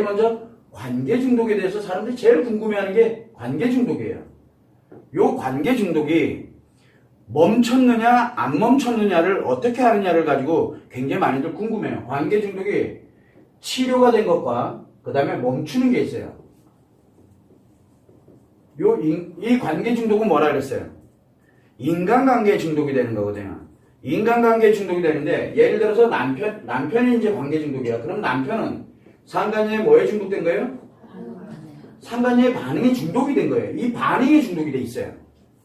먼저 관계 중독에 대해서 사람들이 제일 궁금해하는 게 관계 중독이에요. 요 관계 중독이 멈췄느냐 안 멈췄느냐를 어떻게 하느냐를 가지고 굉장히 많이들 궁금해요. 관계 중독이 치료가 된 것과 그 다음에 멈추는 게 있어요. 이 관계 중독은 뭐라 그랬어요? 인간관계 중독이 되는 거거든요. 인간관계 중독이 되는데 예를 들어서 남편이 이제 관계 중독이야. 그럼 남편은 상간녀의 뭐에 중독된 거예요? 상간녀의 반응에 중독이 된 거예요. 이 반응에 중독이 돼 있어요.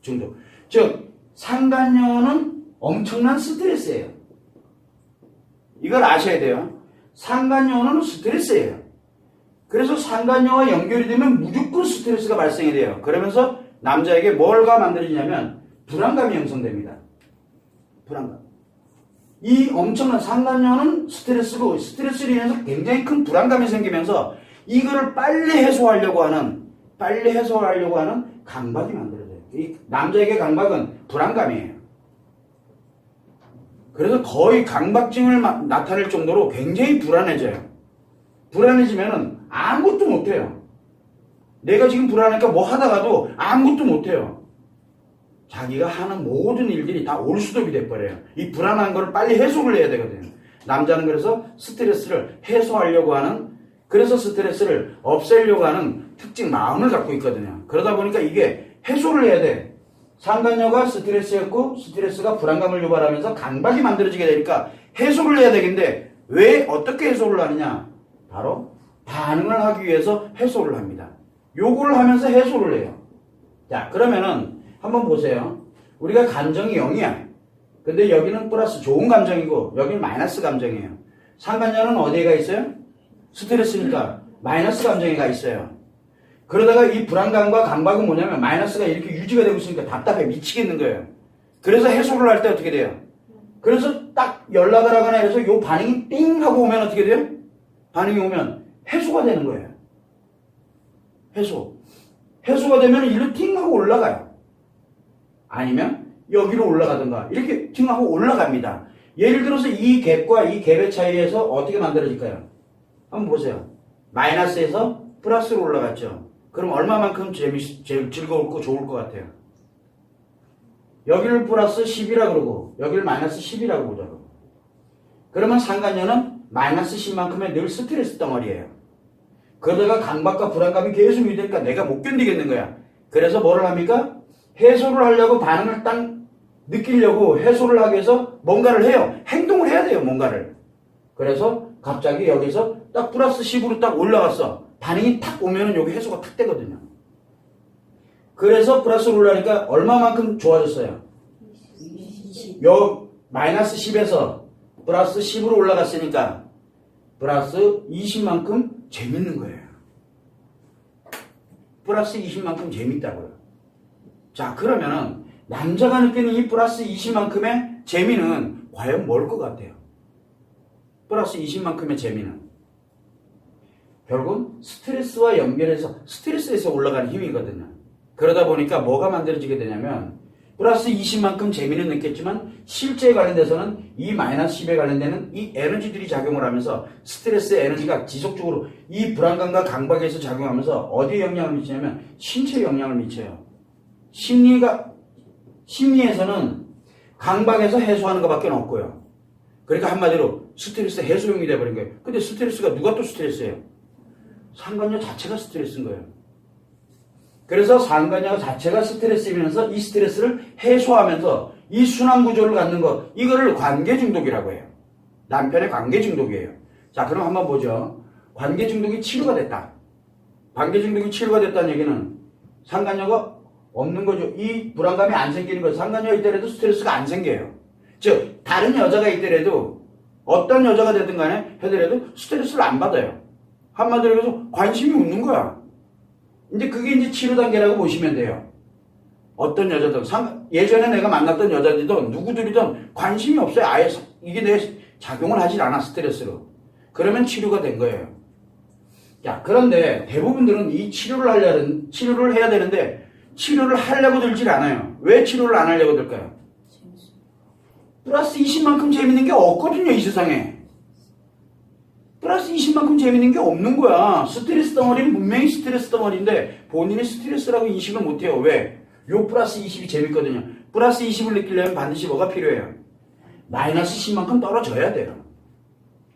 중독. 즉 상간녀는 엄청난 스트레스예요. 이걸 아셔야 돼요. 상간녀는 스트레스예요. 그래서 상간녀와 연결이 되면 무조건 스트레스가 발생이 돼요. 그러면서 남자에게 뭘가 만들어지냐면 불안감이 형성됩니다. 불안감. 이 엄청난 상간녀는 스트레스고 스트레스로 인해서 굉장히 큰 불안감이 생기면서 이거를 빨리 해소하려고 하는 강박이 만들어져요. 이 남자에게 강박은 불안감이에요. 그래서 거의 강박증을 나타낼 정도로 굉장히 불안해져요. 불안해지면은 아무것도 못해요. 내가 지금 불안하니까 뭐 하다가도 아무것도 못해요. 자기가 하는 모든 일들이 다 올수독이 돼버려요. 이 불안한 걸 빨리 해소를 해야 되거든요. 남자는 그래서 스트레스를 해소하려고 하는, 그래서 스트레스를 없애려고 하는 특징 마음을 갖고 있거든요. 그러다 보니까 이게 해소를 해야 돼. 상간녀가 스트레스였고 스트레스가 불안감을 유발하면서 강박이 만들어지게 되니까 해소를 해야 되겠는데 왜 어떻게 해소를 하느냐? 바로 반응을 하기 위해서 해소를 합니다. 요거를 하면서 해소를 해요. 자, 그러면은 한번 보세요. 우리가 감정이 0이야. 근데 여기는 플러스 좋은 감정이고 여기는 마이너스 감정이에요. 상간녀는 어디에 가 있어요? 스트레스니까 마이너스 감정에 가 있어요. 그러다가 이 불안감과 강박은 뭐냐면 마이너스가 이렇게 유지가 되고 있으니까 답답해 미치겠는 거예요. 그래서 해소를 할 때 어떻게 돼요? 그래서 딱 연락을 하거나 해서 요 반응이 띵 하고 오면 어떻게 돼요? 반응이 오면 해소가 되는 거예요. 해소가 되면 일로 팅 하고 올라가요. 아니면 여기로 올라가든가 이렇게 팅 하고 올라갑니다. 예를 들어서 이 갭과 이 갭의 차이에서 어떻게 만들어질까요? 한번 보세요. 마이너스에서 플러스로 올라갔죠. 그럼 얼마만큼 제일 즐거울고 좋을 것 같아요? 여기를 플러스 10이라 그러고 여기를 마이너스 10이라고 보자고. 그러면 상간녀는 마이너스 10만큼의 늘 스트레스 덩어리예요. 그러다가 강박과 불안감이 계속 유지되니까 내가 못 견디겠는 거야. 그래서 뭐를 합니까? 해소를 하려고 반응을 딱 느끼려고 해소를 하기 위해서 뭔가를 해요. 행동을 해야 돼요. 뭔가를. 그래서 갑자기 여기서 딱 플러스 10으로 딱 올라갔어. 반응이 탁 오면은 여기 해소가 탁 되거든요. 그래서 플러스로 올라가니까 얼마만큼 좋아졌어요? 요 마이너스 10에서 플러스 10으로 올라갔으니까 플러스 20만큼 재밌는 거예요. 플러스 20만큼 재밌다고요. 자, 그러면은 남자가 느끼는 이 플러스 20만큼의 재미는 과연 뭘 것 같아요? 플러스 20만큼의 재미는 결국은 스트레스와 연결해서 스트레스에서 올라가는 힘이거든요. 그러다 보니까 뭐가 만들어지게 되냐면 플러스 20만큼 재미는 느꼈지만 실제에 관련돼서는 이 마이너스 10에 관련되는 이 에너지들이 작용을 하면서 스트레스의 에너지가 지속적으로 이 불안감과 강박에서 작용하면서 어디에 영향을 미치냐면 신체에 영향을 미쳐요. 심리에서는 강박에서 해소하는 것밖에 없고요. 그러니까 한마디로 스트레스 해소용이 돼버린 거예요. 근데 스트레스가 누가 또 스트레스예요? 상간녀 자체가 스트레스인 거예요. 그래서 상간녀 자체가 스트레스이면서 이 스트레스를 해소하면서 이 순환 구조를 갖는 것, 이거를 관계 중독이라고 해요. 남편의 관계 중독이에요. 자, 그럼 한번 보죠. 관계 중독이 치료가 됐다. 관계 중독이 치료가 됐다는 얘기는 상간녀가 없는 거죠. 이 불안감이 안 생기는 거죠. 상간녀가 있더라도 스트레스가 안 생겨요. 즉 다른 여자가 있더라도 어떤 여자가 되든 간에 하더라도 스트레스를 안 받아요. 한마디로 해서 관심이 없는 거야. 이제 그게 이제 치료 단계라고 보시면 돼요. 어떤 여자든 예전에 내가 만났던 여자들이든 누구들이든 관심이 없어요. 아예 이게 내 작용을 하질 않아, 스트레스로. 그러면 치료가 된 거예요. 자, 그런데 대부분들은 이 치료를 해야 되는데 치료를 하려고 들질 않아요. 왜 치료를 안 하려고 들까요? 플러스 20만큼 재밌는 게 없거든요, 이 세상에. 플러스 20만큼 재밌는 게 없는 거야. 스트레스 덩어리는 분명히 스트레스 덩어리인데 본인이 스트레스라고 인식을 못해요. 왜? 요 플러스 20이 재밌거든요. 플러스 20을 느끼려면 반드시 뭐가 필요해요? 마이너스 10만큼 떨어져야 돼요.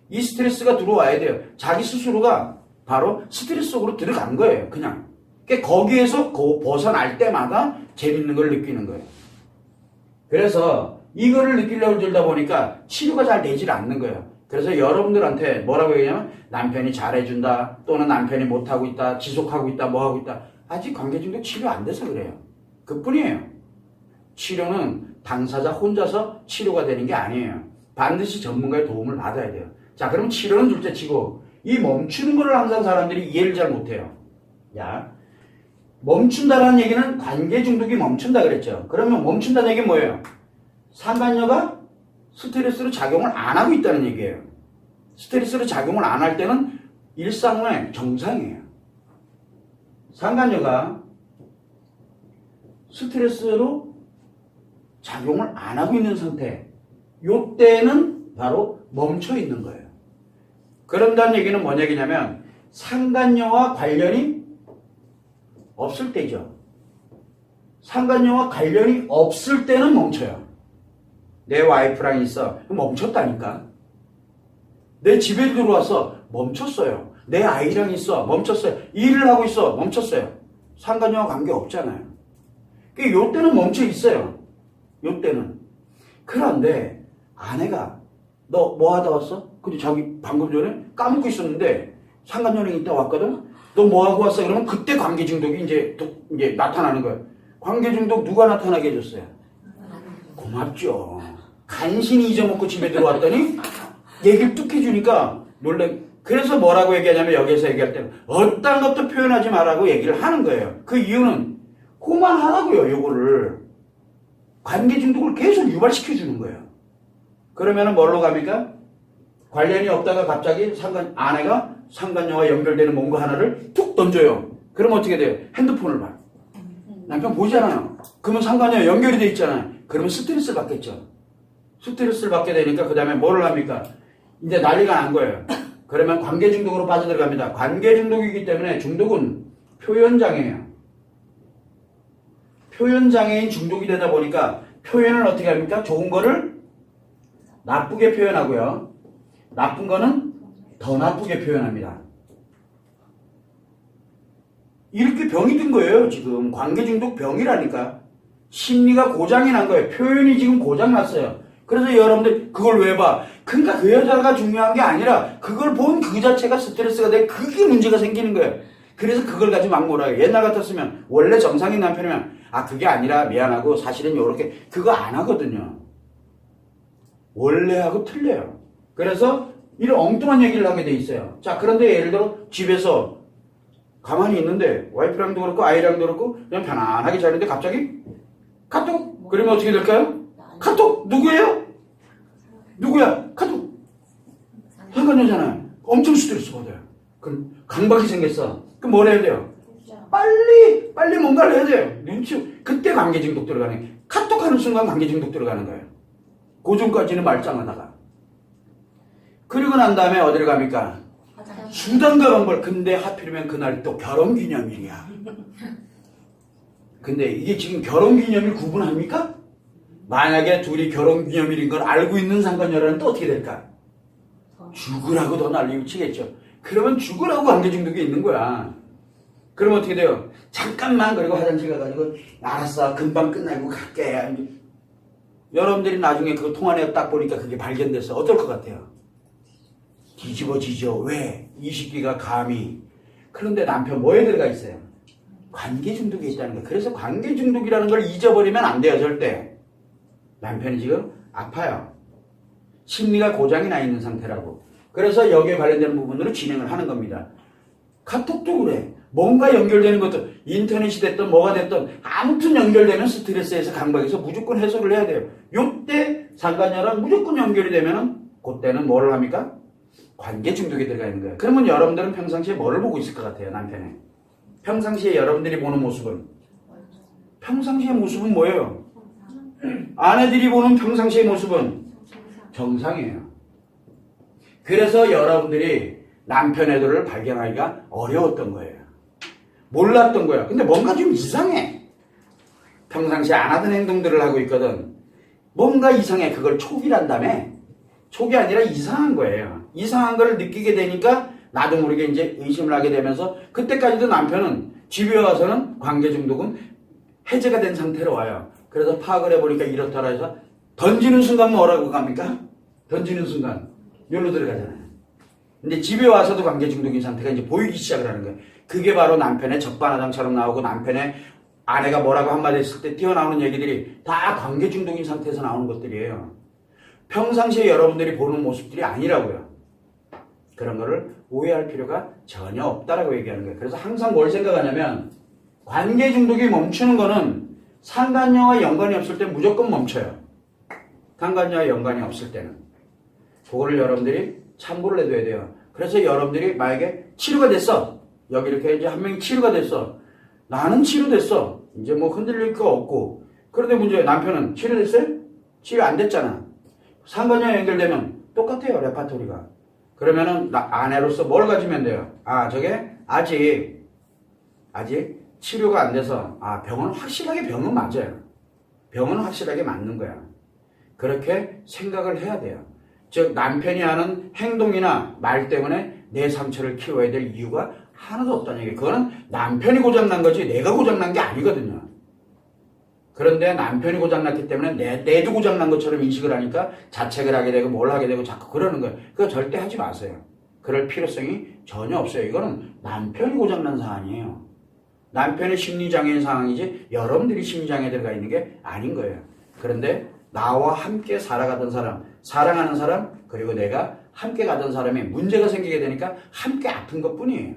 이 스트레스가 들어와야 돼요. 자기 스스로가 바로 스트레스 속으로 들어간 거예요. 그냥. 그러니까 거기에서 벗어날 때마다 재밌는 걸 느끼는 거예요. 그래서 이거를 느끼려고 들다 보니까 치료가 잘 되질 않는 거예요. 그래서 여러분들한테 뭐라고 얘기하냐면 남편이 잘해준다 또는 남편이 못하고 있다 지속하고 있다 뭐하고 있다 아직 관계중독 치료 안 돼서 그래요. 그뿐이에요. 치료는 당사자 혼자서 치료가 되는 게 아니에요. 반드시 전문가의 도움을 받아야 돼요. 자, 그럼 치료는 둘째치고 이 멈추는 거를 항상 사람들이 이해를 잘 못해요. 야, 멈춘다라는 얘기는 관계 중독이 멈춘다 그랬죠. 그러면 멈춘다는 얘기는 뭐예요? 상간녀가 스트레스로 작용을 안 하고 있다는 얘기예요. 스트레스로 작용을 안 할 때는 일상의 정상이에요. 상간녀가 스트레스로 작용을 안 하고 있는 상태, 요때는 바로 멈춰 있는 거예요. 그런다는 얘기는 뭐냐 얘기냐면 상간녀와 관련이 없을 때죠. 상간녀와 관련이 없을 때는 멈춰요. 내 와이프랑 있어. 멈췄다니까. 내 집에 들어와서 멈췄어요. 내 아이랑 있어. 멈췄어요. 일을 하고 있어. 멈췄어요. 상간녀와 관계 없잖아요. 그러니까 요때는 멈춰 있어요. 요때는. 그런데 아내가 너 뭐 하다 왔어? 근데 자기 방금 전에 까먹고 있었는데 상간녀랑 있다 왔거든? 너 뭐 하고 왔어? 그러면 그때 관계 중독이 이제 나타나는 거예요. 관계 중독 누가 나타나게 해줬어요? 고맙죠. 간신히 잊어먹고 집에 들어왔더니 얘기를 뚝 해주니까 놀래. 그래서 뭐라고 얘기하냐면 여기서 얘기할 때는 어떤 것도 표현하지 말라고 얘기를 하는 거예요. 그 이유는 그만하라고요. 요거를. 관계 중독을 계속 유발시켜주는 거예요. 그러면은 뭘로 갑니까? 관련이 없다가 갑자기 아내가 상간녀와 연결되는 뭔가 하나를 툭 던져요. 그러면 어떻게 돼요? 핸드폰을 봐. 남편 보잖아요. 그러면 상간녀와 연결이 돼 있잖아요. 그러면 스트레스를 받겠죠. 스트레스를 받게 되니까 그 다음에 뭐를 합니까? 이제 난리가 난 거예요. 그러면 관계 중독으로 빠져들어갑니다. 관계 중독이기 때문에 중독은 표현장애예요. 표현장애인 중독이 되다 보니까 표현을 어떻게 합니까? 좋은 거를 나쁘게 표현하고요. 나쁜 거는 더 나쁘게 표현합니다. 이렇게 병이 든 거예요. 지금 관계중독 병이라니까. 심리가 고장이 난 거예요. 표현이 지금 고장 났어요. 그래서 여러분들 그걸 왜 봐? 그러니까 그 여자가 중요한 게 아니라 그걸 본 그 자체가 스트레스가 돼. 그게 문제가 생기는 거예요. 그래서 그걸 가지고 막 몰아요. 옛날 같았으면 원래 정상인 남편이면 그게 아니라 미안하고 사실은 요렇게 그거 안 하거든요. 원래하고 틀려요. 그래서 이런 엉뚱한 얘기를 하게 돼 있어요. 자, 그런데 예를 들어 집에서 가만히 있는데 와이프랑도 그렇고 아이랑도 그렇고 그냥 편안하게 자는데 갑자기 카톡? 그러면 어떻게 될까요? 카톡 누구예요? 누구야? 카톡. 상관녀잖아요. 엄청 스트레스 받아요. 그럼 강박이 생겼어. 그럼 뭘 해야 돼요? 빨리 뭔가를 해야 돼요. 눈치. 그때 관계 중독 들어가는 거예요. 카톡 하는 순간 관계 중독 들어가는 거예요. 그 전까지는 말짱하다가. 그리고 난 다음에 어디를 갑니까? 수단과 방법. 근데 하필이면 그날 또 결혼기념일이야. 근데 이게 지금 결혼기념일 구분합니까? 만약에 둘이 결혼기념일인 걸 알고 있는 상관녀라는 또 어떻게 될까? 죽으라고 더 난리를 치겠죠. 그러면 죽으라고 관계 중독이 있는 거야. 그러면 어떻게 돼요? 잠깐만 그리고 화장실 가가지고 알았어 금방 끝나고 갈게. 여러분들이 나중에 그거 통화 내역 딱 보니까 그게 발견돼서 어떨 것 같아요? 뒤집어지죠. 왜? 이 시기가 감히. 그런데 남편 뭐에 들어가 있어요? 관계 중독이 있다는 거예요. 그래서 관계 중독이라는 걸 잊어버리면 안 돼요. 절대. 남편이 지금 아파요. 심리가 고장이 나 있는 상태라고. 그래서 여기에 관련되는 부분으로 진행을 하는 겁니다. 카톡도 그래. 뭔가 연결되는 것도 인터넷이 됐든 뭐가 됐든 아무튼 연결되면 스트레스에서 강박에서 무조건 해소를 해야 돼요. 요때 상관녀랑 무조건 연결이 되면은 그때는 뭐를 합니까? 관계 중독에 들어가 있는 거예요. 그러면 여러분들은 평상시에 뭐를 보고 있을 것 같아요? 남편의 평상시에 여러분들이 보는 모습은 평상시의 모습은 뭐예요? 아내들이 보는 평상시의 모습은 정상이에요. 그래서 여러분들이 남편 애들을 발견하기가 어려웠던 거예요. 몰랐던 거야. 근데 뭔가 좀 이상해. 평상시에 안 하던 행동들을 하고 있거든. 뭔가 이상해. 그걸 촉이란다며. 촉이 아니라 이상한 거예요. 이상한 걸 느끼게 되니까 나도 모르게 이제 의심을 하게 되면서 그때까지도 남편은 집에 와서는 관계 중독은 해제가 된 상태로 와요. 그래서 파악을 해보니까 이렇더라 해서 던지는 순간 뭐라고 갑니까? 던지는 순간 여기로 들어가잖아요. 근데 집에 와서도 관계 중독인 상태가 이제 보이기 시작을 하는 거예요. 그게 바로 남편의 적반하장처럼 나오고 남편의 아내가 뭐라고 한마디 했을 때 튀어나오는 얘기들이 다 관계 중독인 상태에서 나오는 것들이에요. 평상시에 여러분들이 보는 모습들이 아니라고요. 그런 거를 오해할 필요가 전혀 없다라고 얘기하는 거예요. 그래서 항상 뭘 생각하냐면 관계 중독이 멈추는 거는 상간녀와 연관이 없을 때 무조건 멈춰요. 상간녀와 연관이 없을 때는. 그거를 여러분들이 참고를 해둬야 돼요. 그래서 여러분들이 만약에 치료가 됐어. 여기 이렇게 이제 한 명이 치료가 됐어. 나는 치료됐어. 이제 뭐 흔들릴 거 없고. 그런데 문제야. 남편은 치료됐어요? 치료 안 됐잖아. 상간녀와 연결되면 똑같아요. 레파토리가. 그러면은 아내로서 뭘 가지면 돼요? 아, 저게 아직 치료가 안 돼서 병은 확실하게 병은 맞아요. 병은 확실하게 맞는 거야. 그렇게 생각을 해야 돼요. 즉 남편이 하는 행동이나 말 때문에 내 상처를 키워야 될 이유가 하나도 없다는 얘기예요. 그거는 남편이 고장난 거지 내가 고장난 게 아니거든요. 그런데 남편이 고장났기 때문에 내도 고장난 것처럼 인식을 하니까 자책을 하게 되고 뭘 하게 되고 자꾸 그러는 거예요. 그거 절대 하지 마세요. 그럴 필요성이 전혀 없어요. 이거는 남편이 고장난 상황이에요. 남편의 심리장애인 상황이지 여러분들이 심리장애 들어가 있는 게 아닌 거예요. 그런데 나와 함께 살아가던 사람, 사랑하는 사람, 그리고 내가 함께 가던 사람이 문제가 생기게 되니까 함께 아픈 것뿐이에요.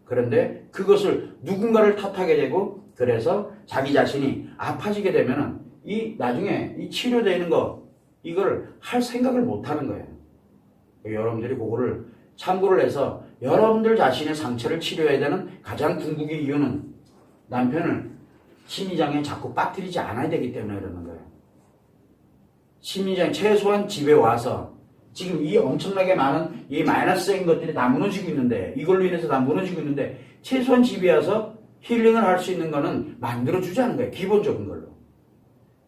그런데 그것을 누군가를 탓하게 되고 그래서 자기 자신이 아파지게 되면은 나중에 이 치료되는 거 이걸 할 생각을 못 하는 거예요. 여러분들이 그거를 참고를 해서 여러분들 자신의 상처를 치료해야 되는 가장 궁극의 이유는 남편을 심리장애에 자꾸 빠뜨리지 않아야 되기 때문에 그러는 거예요. 심리장애 최소한 집에 와서 지금 이 엄청나게 많은 이 마이너스적인 것들이 다 무너지고 있는데 이걸로 인해서 다 무너지고 있는데 최소한 집에 와서 힐링을 할 수 있는 거는 만들어주자는 거예요. 기본적인 걸로.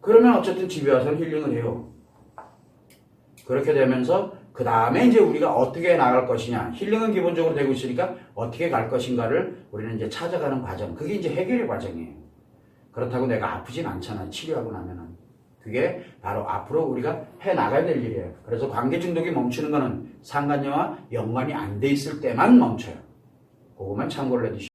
그러면 어쨌든 집에 와서는 힐링을 해요. 그렇게 되면서 그 다음에 이제 우리가 어떻게 나갈 것이냐. 힐링은 기본적으로 되고 있으니까 어떻게 갈 것인가를 우리는 이제 찾아가는 과정. 그게 이제 해결의 과정이에요. 그렇다고 내가 아프진 않잖아요. 치료하고 나면은. 그게 바로 앞으로 우리가 해 나가야 될 일이에요. 그래서 관계 중독이 멈추는 거는 상간녀와 연관이 안 돼 있을 때만 멈춰요. 그것만 참고를 해두시고.